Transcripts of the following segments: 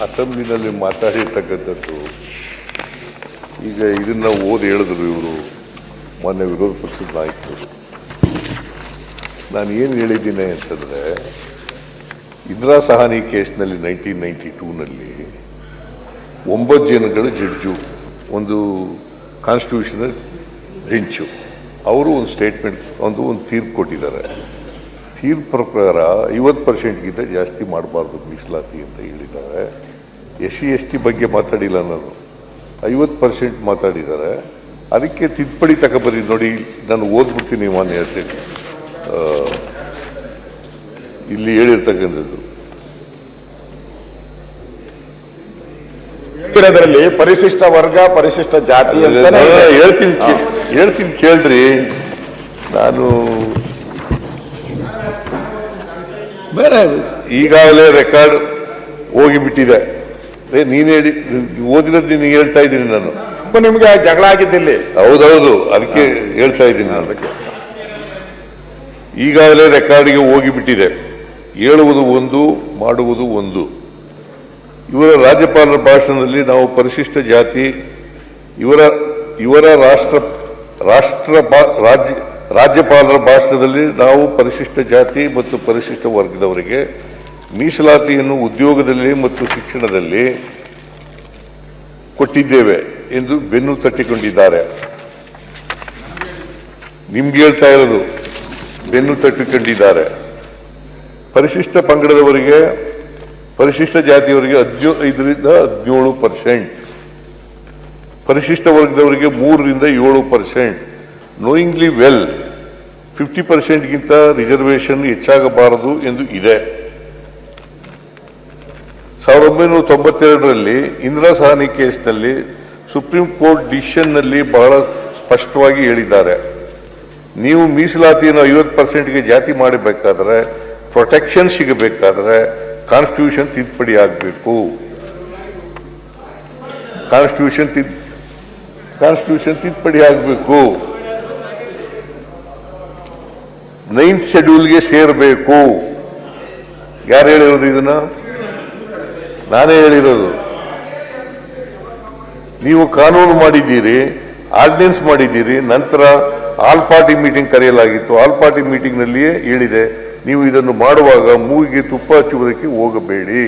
ಅಸೆಂಬ್ಲಿನಲ್ಲಿ ಮಾತಾಡಿರ್ತಕ್ಕಂಥದ್ದು ಈಗ ಇದನ್ನ ಓದಿ ಹೇಳಿದ್ರು ಇವರು ಮೊನ್ನೆ ವಿರೋಧ ಪಕ್ಷದ ನಾಯಕರು. ನಾನು ಏನು ಹೇಳಿದ್ದೀನಿ ಅಂತಂದ್ರೆ, ಇಂದಿರಾ ಸಹಾನಿ ಕೇಸ್ನಲ್ಲಿ 1992ನಲ್ಲಿ 9 ಜನಗಳು ಜಡ್ಜು, ಒಂದು ಕಾನ್ಸ್ಟಿಟ್ಯೂಷನಲ್ ಬೆಂಚು, ಅವರು ಒಂದು ಸ್ಟೇಟ್ಮೆಂಟ್ ಒಂದು ತೀರ್ಪು ಕೊಟ್ಟಿದ್ದಾರೆ. ತೀರ್ಪು ಪ್ರಕಾರ 50%ಗಿಂತ ಜಾಸ್ತಿ ಮಾಡಬಾರ್ದು ಮೀಸಲಾತಿ ಅಂತ ಹೇಳಿದ್ದಾರೆ. SC/ST ಬಗ್ಗೆ ಮಾತಾಡಿಲ್ಲ, ನಾನು 50% ಮಾತಾಡಿದ್ದಾರೆ. ಅದಕ್ಕೆ ತಿದ್ದುಪಡಿ ತಗೊಬರ್ರಿ ನೋಡಿ, ನಾನು ಓದ್ಬಿಡ್ತೀನಿ ಮಾನ್ಯ ಅಧ್ಯಕ್ಷ. ಇಲ್ಲಿ ಹೇಳಿರ್ತಕ್ಕಂಥದ್ದು ಇದರಲ್ಲಿ ಪರಿಶಿಷ್ಟ ವರ್ಗ ಪರಿಶಿಷ್ಟ ಜಾತಿ ಹೇಳ್ತೀನಿ ಕೇಳ್ರಿ. ನಾನು ಈಗಾಗಲೇ ರೆಕಾರ್ಡ್ ಹೋಗಿಬಿಟ್ಟಿದೆ. ನೀನ್ ಹೇಳಿ ಓದಿರೋದು ನಿನಗೆ ಹೇಳ್ತಾ ಇದ್ದೀನಿ ನಾನು. ನಿಮ್ಗೆ ಜಗಳ ಆಗಿದ್ದಿಲ್ಲಿ? ಹೌದೌದು, ಅದಕ್ಕೆ ಹೇಳ್ತಾ ಇದ್ದೀನಿ ನಾನು. ಈಗಾಗಲೇ ರೆಕಾರ್ಡಿಗೆ ಹೋಗಿಬಿಟ್ಟಿದೆ. ಹೇಳುವುದು ಒಂದು, ಮಾಡುವುದು ಒಂದು. ಇವರ ರಾಜ್ಯಪಾಲರ ಭಾಷಣದಲ್ಲಿ ನಾವು ಪರಿಶಿಷ್ಟ ಜಾತಿ, ಇವರ ರಾಜ್ಯಪಾಲರ ಭಾಷಣದಲ್ಲಿ ನಾವು ಪರಿಶಿಷ್ಟ ಜಾತಿ ಮತ್ತು ಪರಿಶಿಷ್ಟ ವರ್ಗದವರಿಗೆ ಮೀಸಲಾತಿಯನ್ನು ಉದ್ಯೋಗದಲ್ಲಿ ಮತ್ತು ಶಿಕ್ಷಣದಲ್ಲಿ ಕೊಟ್ಟಿದ್ದೇವೆ ಎಂದು ಬೆನ್ನು ತಟ್ಟಿಕೊಂಡಿದ್ದಾರೆ. ನಿಮ್ಗೆ ಹೇಳ್ತಾ ಇರೋದು, ಬೆನ್ನು ತಟ್ಟಿಕೊಂಡಿದ್ದಾರೆ. ಪರಿಶಿಷ್ಟ ಪಂಗಡದವರಿಗೆ, ಪರಿಶಿಷ್ಟ ಜಾತಿಯವರಿಗೆ 15ರಿಂದ 17%, ಪರಿಶಿಷ್ಟ ವರ್ಗದವರಿಗೆ 3ರಿಂದ 7%. ನೋಯಿಂಗ್ಲಿ ವೆಲ್ 50%ಗಿಂತ ರಿಸರ್ವೇಷನ್ ಹೆಚ್ಚಾಗಬಾರದು ಎಂದು ಇದೆ. 1992ರಲ್ಲಿ ಇಂದಿರಾ ಸಹಾನಿ ಕೇಸ್ನಲ್ಲಿ ಸುಪ್ರೀಂ ಕೋರ್ಟ್ ಡಿಸಿಷನ್ನಲ್ಲಿ ಬಹಳ ಸ್ಪಷ್ಟವಾಗಿ ಹೇಳಿದ್ದಾರೆ, ನೀವು ಮೀಸಲಾತಿಯನ್ನು 50%ಗೆ ಜಾತಿ ಮಾಡಬೇಕಾದ್ರೆ, ಪ್ರೊಟೆಕ್ಷನ್ ಸಿಗಬೇಕಾದ್ರೆ ಕಾನ್ಸ್ಟಿಟ್ಯೂಷನ್ ತಿದ್ದುಪಡಿ ಆಗಬೇಕು. ಕಾನ್ಸ್ಟಿಟ್ಯೂಷನ್ ತಿದ್ದುಪಡಿ ಆಗಬೇಕು. 9th ಶೆಡ್ಯೂಲ್ಗೆ ಸೇರಬೇಕು. ಯಾರು ಹೇಳಿರೋದು ಇದನ್ನ? ನಾನೇ ಹೇಳಿರೋದು. ನೀವು ಕಾನೂನು ಮಾಡಿದ್ದೀರಿ, ಆರ್ಡಿನೆನ್ಸ್ ಮಾಡಿದ್ದೀರಿ, ನಂತರ ಆಲ್ ಪಾರ್ಟಿ ಮೀಟಿಂಗ್ ಕರೆಯಲಾಗಿತ್ತು. ಆಲ್ ಪಾರ್ಟಿ ಮೀಟಿಂಗ್ ನಲ್ಲಿಯೇ ಹೇಳಿದೆ, ನೀವು ಇದನ್ನು ಮಾಡುವಾಗ ಮೂಗಿಗೆ ತುಪ್ಪ ಹಚ್ಚುವುದಕ್ಕೆ ಹೋಗಬೇಡಿ.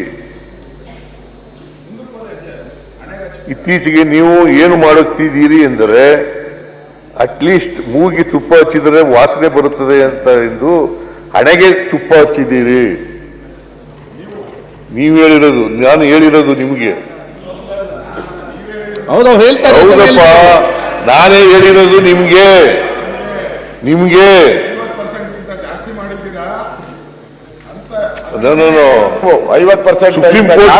ಇತ್ತೀಚೆಗೆ ನೀವು ಏನು ಮಾಡುತ್ತಿದ್ದೀರಿ ಎಂದರೆ, ಅಟ್ಲೀಸ್ಟ್ ಮೂಗಿಗೆ ತುಪ್ಪ ಹಚ್ಚಿದರೆ ವಾಸನೆ ಬರುತ್ತದೆ ಅಂತ ಎಂದು ಹಣೆಗೆ ತುಪ್ಪ ಹಚ್ಚಿದ್ದೀರಿ. ನೀವು ಹೇಳಿರೋದು, ನಾನು ಹೇಳಿರೋದು ನಿಮಗೆ. ಹೌದಪ್ಪ, ನಾನೇ ಹೇಳಿರೋದು ನಿಮ್ಗೆ. 50% ಸುಪ್ರೀಂ ಕೋರ್ಟ್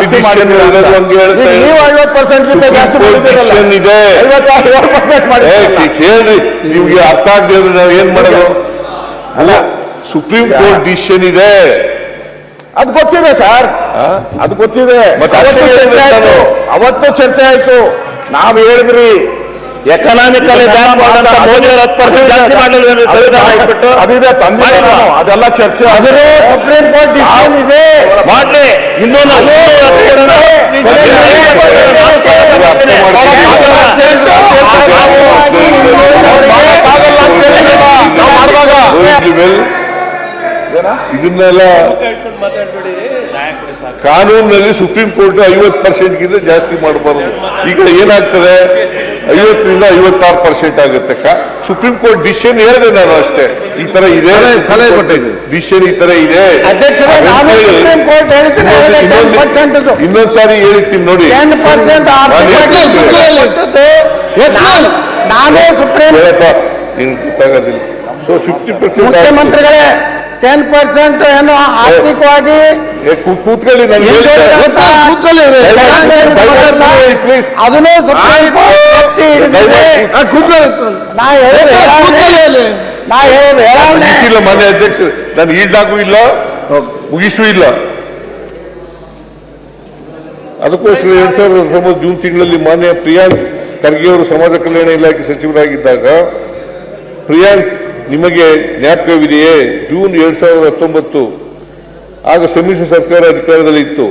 ಇದೆ. ಕೇಳ್ರಿ, ನಿಮ್ಗೆ ಅರ್ಥ ಆಗದೆ ನಾವು ಏನ್ ಮಾಡೋದು? ಅಲ್ಲ, ಸುಪ್ರೀಂ ಕೋರ್ಟ್ ಡಿಸಿಷನ್ ಇದೆ, ಅದು ಗೊತ್ತಿದೆ ಸರ್, ಅದು ಗೊತ್ತಿದೆ. ಅವತ್ತು ಚರ್ಚೆ ಆಯ್ತು. ನಾವು ಹೇಳಿದ್ರಿ ಎಕನಾಮಿಕಲಿ ಅದೆಲ್ಲ ಚರ್ಚೆ. ಸುಪ್ರೀಂ ಕೋರ್ಟ್ ಡಿಸಿಷನ್ ಇದೆ, ಮಾಡ್ಲಿ. ಇನ್ನೊಂದು ಇದನ್ನೆಲ್ಲ ಕಾನೂನಿನಲ್ಲಿ ಸುಪ್ರೀಂ ಕೋರ್ಟ್ 50%ಗಿಂತ ಜಾಸ್ತಿ ಮಾಡಬಾರದು. ಈಗ ಏನಾಗ್ತದೆ, 50ರಿಂದ 56% ಆಗುತ್ತೆ. ಸುಪ್ರೀಂ ಕೋರ್ಟ್ ಡಿಸಿಷನ್ ಹೇಳಿದೆ ನಾನು ಅಷ್ಟೇ. ಈ ತರ ಇದೆ, ಸಲಹೆ ಕೊಟ್ಟಿದ್ದೆ, ಡಿಸಿಷನ್ ಈ ತರ ಇದೆ. ಇನ್ನೊಂದ್ಸಾರಿ ಹೇಳ್ತೀನಿ ನೋಡಿ. ನಾನೇ ಸುಪ್ರೀಂ ಗೊತ್ತಾಗೋದಿಲ್ಲ. ಸೊ 50% ಮುಖ್ಯಮಂತ್ರಿಗಳೇ 10% ಏನು ಆರ್ಥಿಕವಾಗಿ ಕೂತ್ಕೊಳ್ಳಿ, ಅದನ್ನು ಸುಪ್ರೀಂ ಕೋರ್ಟ್ ಮಾನ್ಯ ಅಧ್ಯಕ್ಷ, ನಾನು ಈಲ್ದಾಗೂ ಇಲ್ಲ, ಮುಗಿಸೂ ಇಲ್ಲ. ಅದಕ್ಕೋಸ್ಕರ 2019 ಜೂನ್ ತಿಂಗಳಲ್ಲಿ ಮಾನ್ಯ ಪ್ರಿಯಾಂಕ್ ಖರ್ಗೆ ಅವರು ಸಮಾಜ ಕಲ್ಯಾಣ ಇಲಾಖೆ ಸಚಿವರಾಗಿದ್ದಾಗ, ಪ್ರಿಯಾಂಕ್ ನಿಮಗೆ ಜ್ಞಾಪಕವಿದೆಯೇ, ಜೂನ್ 2019 ಆಗ ಸಮ್ಮಿಶ್ರ ಸರ್ಕಾರ ಅಧಿಕಾರದಲ್ಲಿ ಇತ್ತು.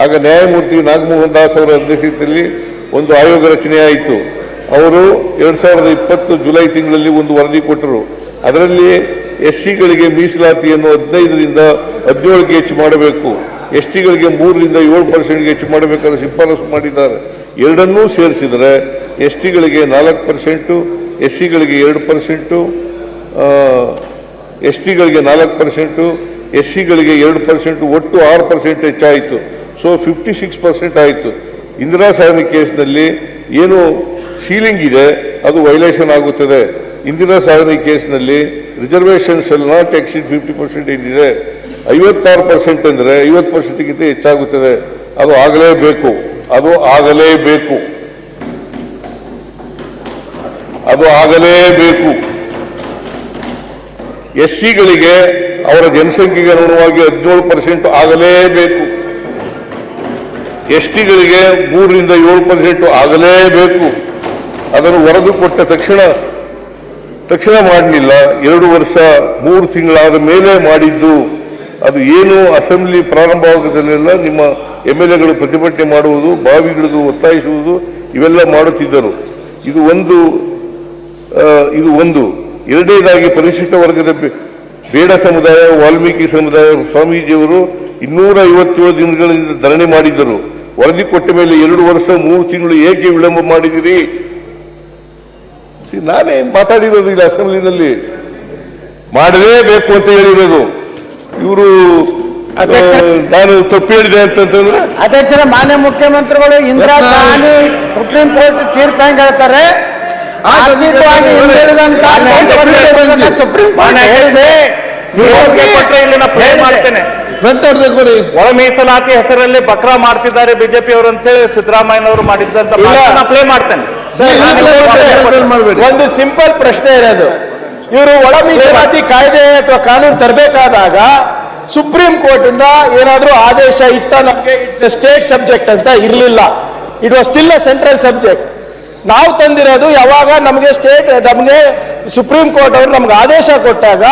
ಆಗ ನ್ಯಾಯಮೂರ್ತಿ ನಾಗಮೋಹನ್ ದಾಸ್ ಅವರ ಅಧ್ಯಕ್ಷತೆಯಲ್ಲಿ ಒಂದು ಆಯೋಗ ರಚನೆಯಾಯಿತು. ಅವರು 2020 ಜುಲೈ ತಿಂಗಳಲ್ಲಿ ಒಂದು ವರದಿ ಕೊಟ್ಟರು. ಅದರಲ್ಲಿ SCಗಳಿಗೆ ಮೀಸಲಾತಿಯನ್ನು 15ರಿಂದ 17ಗೆ ಹೆಚ್ಚು ಮಾಡಬೇಕು, STಗಳಿಗೆ 3ರಿಂದ 7%ಗೆ ಹೆಚ್ಚು ಮಾಡಬೇಕಾದ ಶಿಫಾರಸು ಮಾಡಿದ್ದಾರೆ. ಎರಡನ್ನೂ ಸೇರಿಸಿದರೆ STಗಳಿಗೆ 4%, SCಗಳಿಗೆ 2%, STಗಳಿಗೆ 4%, SCಗಳಿಗೆ 2%, ಒಟ್ಟು 6% ಹೆಚ್ಚಾಯಿತು. ಸೊ 56% ಆಯಿತು. ಇಂದಿರಾ ಸಾಹನಿ ಕೇಸ್ನಲ್ಲಿ ಏನು ಸೀಲಿಂಗ್ ಇದೆ ಅದು ವೈಲೇಷನ್ ಆಗುತ್ತದೆ. ಇಂದಿರಾ ಸಾಹನಿ ಕೇಸ್ನಲ್ಲಿ ರಿಸರ್ವೇಷನ್ ಶೆಲ್ ನಾಟ್ ಎಕ್ಸಿಡ್ 50% ಏನಿದೆ, 56% ಅಂದರೆ 50%ಗಿಂತ ಹೆಚ್ಚಾಗುತ್ತದೆ. ಅದು ಆಗಲೇಬೇಕು, ಅದು ಆಗಲೇಬೇಕು, ಅದು ಆಗಲೇಬೇಕು. SCಗಳಿಗೆ ಅವರ ಜನಸಂಖ್ಯೆಗೆ ಅನುಗುಣವಾಗಿ 17% ಆಗಲೇಬೇಕು. STಗಳಿಗೆ 3ರಿಂದ 7% ಆಗಲೇಬೇಕು. ಅದನ್ನು ವರದಿ ಕೊಟ್ಟ ತಕ್ಷಣ ಮಾಡಲಿಲ್ಲ, 2 ವರ್ಷ 3 ತಿಂಗಳಾದ ಮೇಲೆ ಮಾಡಿದ್ದು. ಅದು ಏನು ಅಸೆಂಬ್ಲಿ ಪ್ರಾರಂಭವಾಗದಲ್ಲೆಲ್ಲ ನಿಮ್ಮ MLAಗಳು ಪ್ರತಿಭಟನೆ ಮಾಡುವುದು, ಬಾವಿಗಿಳಿದು ಒತ್ತಾಯಿಸುವುದು ಇವೆಲ್ಲ ಮಾಡುತ್ತಿದ್ದರು. ಇದು ಒಂದು. ಎರಡನೇದಾಗಿ ಪರಿಶಿಷ್ಟ ವರ್ಗದ ಬೇಡ ಸಮುದಾಯ, ವಾಲ್ಮೀಕಿ ಸಮುದಾಯ, ಸ್ವಾಮೀಜಿಯವರು 257 ದಿನಗಳಿಂದ ಧರಣಿ ಮಾಡಿದ್ದರು. ವರದಿ ಕೊಟ್ಟ ಮೇಲೆ 2 ವರ್ಷ 3 ತಿಂಗಳು ಏಕೆ ವಿಳಂಬ ಮಾಡಿದಿರಿ? ನಾನೇ ಮಾತಾಡಿರೋದು ಇಲ್ಲ, ಅಸೆಂಬ್ಲಿನಲ್ಲಿ ಮಾಡಲೇಬೇಕು ಅಂತ ಹೇಳಿರೋದು. ಇವರು ನಾನು ತಪ್ಪು ಹೇಳಿದೆ ಅಂತಂದ್ರೆ ಅಧ್ಯಕ್ಷರ ಮಾನ್ಯ ಮುಖ್ಯಮಂತ್ರಿಗಳು ಇಂದಿರಾ ಗಾಂಧಿ ಸುಪ್ರೀಂ ಕೋರ್ಟ್ ತೀರ್ಪು ಹೆಂಗ್ ಹೇಳ್ತಾರೆ, ಸುಪ್ರೀಂ ಕೋರ್ಟ್ ಹೇಳಿದೆ. ಒಳ ಮೀಸಲಾತಿ ಹೆಸರಲ್ಲಿ ಬಕ್ರಾ ಮಾಡ್ತಿದ್ದಾರೆ ಬಿಜೆಪಿ ಅವರು ಅಂತ ಹೇಳಿ ಸಿದ್ದರಾಮಯ್ಯನವರು ಮಾಡಿದ್ದಂತ ಪ್ಲೇ ಮಾಡ್ತೇನೆ. ಒಂದು ಸಿಂಪಲ್ ಪ್ರಶ್ನೆ ಇರೋದು, ಇವರು ಒಳ ಮೀಸಲಾತಿ ಕಾಯ್ದೆ ಅಥವಾ ಕಾನೂನು ತರಬೇಕಾದಾಗ ಸುಪ್ರೀಂ ಕೋರ್ಟ್ ಇಂದ ಏನಾದ್ರೂ ಆದೇಶ ಇತ್ತ? ನಮಗೆ ಇಟ್ಸ್ ಸ್ಟೇಟ್ ಸಬ್ಜೆಕ್ಟ್ ಅಂತ ಇರಲಿಲ್ಲ. It was still a central subject. ನಾವು ತಂದಿರೋದು ಯಾವಾಗ ನಮಗೆ ಸುಪ್ರೀಂ ಕೋರ್ಟ್ ಅವರು ನಮ್ಗೆ ಆದೇಶ ಕೊಟ್ಟಾಗ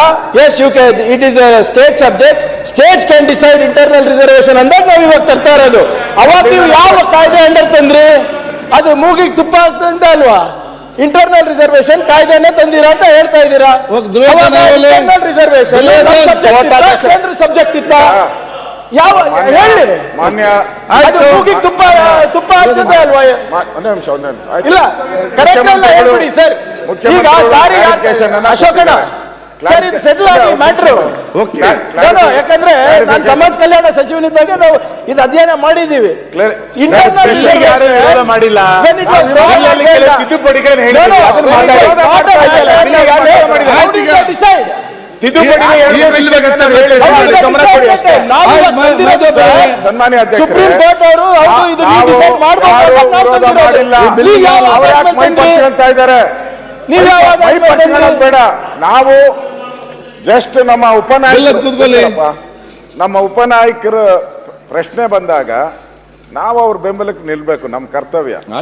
yes you can, it is a state subject, states can decide internal reservation ಅಂದಾಗ ನಾವು ಇವಾಗ ತರ್ತಾ ಇರೋದು. ಅವಾಗ ನೀವು ಯಾವ ಕಾಯ್ದೆ ಅಂಡರ್ ತಂದ್ರಿ? ಅದು ಮೂಗಿಗೆ ತುಪ್ಪ ಅಂತ ಅಲ್ವಾ? ಇಂಟರ್ನಲ್ ರಿಸರ್ವೇಶನ್ ಕಾಯ್ದೆನೇ ತಂದಿರಾ ಅಂತ ಹೇಳ್ತಾ ಇದ್ದೀರಾ. ಇಂಟರ್ನಲ್ ರಿಸರ್ವೇಶನ್ ಕೇಂದ್ರ ಸಬ್ಜೆಕ್ಟ್ ಇತ್ತ? ಯಾವ ಹೇಳಿ ಮಾನ್ಯ ಅದು ಮೂಗಿಗೆ ತುಪ್ಪ ಹಚ್ಚದೆ ಅಲ್ವಾ? ಇಲ್ಲ, ಕರೆಕ್ಟ್ ಅಲ್ಲ ಹೇಳ್ಬಿಡಿ ಸರ್. ಈಗ ದಾರಿ ಅಶೋಕಣ್ಣ ಸರ್, ಇದು ಸೆಟ್ಲ್ ಆಗಿ ಮ್ಯಾಟ್ರು. ಯಾಕಂದ್ರೆ ನಾನು ಸಮಾಜ ಕಲ್ಯಾಣ ಸಚಿವನಿದ್ದಾಗ ನಾವು ಇದು ಅಧ್ಯಯನ ಮಾಡಿದೀವಿ. ಮಾಡಿಲ್ಲ ಸನ್ಮಾನ್ಯ ಸುಪ್ರೀಂ ಕೋರ್ಟ್ ಅವರು ಇದ್ದಾರೆ. ಬೇಡ, ನಾವು ಜಸ್ಟ್ ನಮ್ಮ ಉಪನಾಯಕರ ಪ್ರಶ್ನೆ ಬಂದಾಗ ನಾವು ಅವ್ರ ಬೆಂಬಲಕ್ಕೆ ನಿಲ್ಬೇಕು, ನಮ್ಮ ಕರ್ತವ್ಯ.